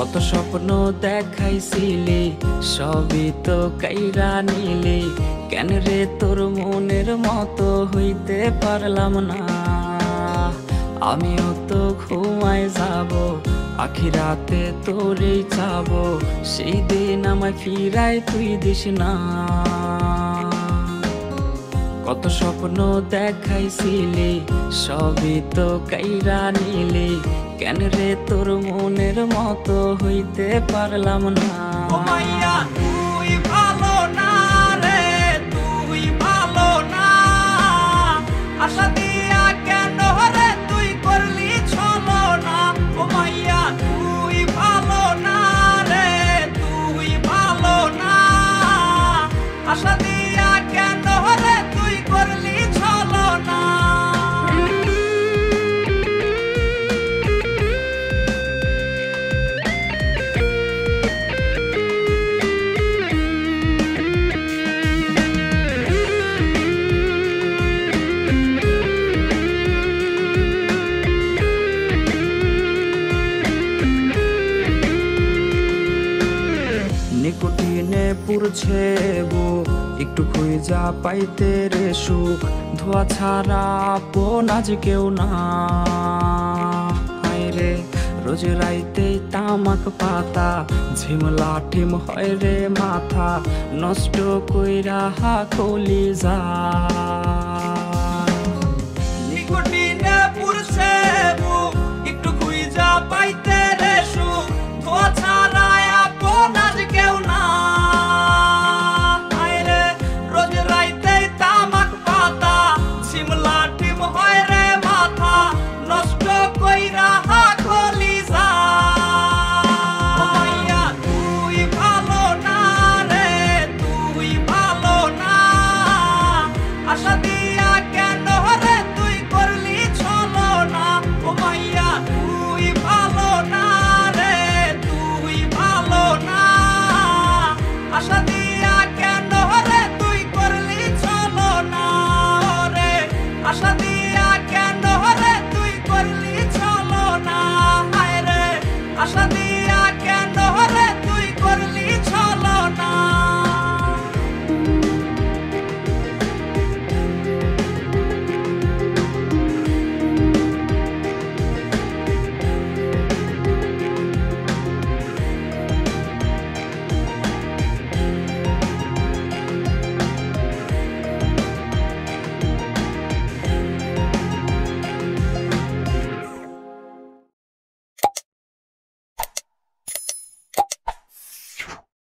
কত স্বপ্ন দেখাইছিলি সবই তো কাইরা নিলি, কেন রে তোর মনের মতো হইতে পারলাম না। আমিও তো ঘুমাই যাব, আখিরাতে তোরেই চাবো, সেই দিন আমায় ফিরাই তুই দিস না। কত স্বপ্ন দেখাইছিলি সবই তো কাইরা নিলি, কেন রে তোর মনের মতো হইতে পারলাম না। ও মাইয়া তুই ভালো না রে, তুই ভালো না, আশা দিয়া কেন রে তুই করলি ছলো না। ও মাইয়া তুই ভালো না রে, তুই ভালো না, আশা দিয়া কেন রে তুই করলি ছলো না। নিকোটিনে পুরছে বুক, একটু খুঁজা পাইতে রে সুখ, ধোয়া ছাড়া আপন আজ কেউ না। হায় রে রোজ রাইতে তামাক পাতা, ঝিমলা টিম হয় রে মাথা, নষ্ট কইরা কলিজা।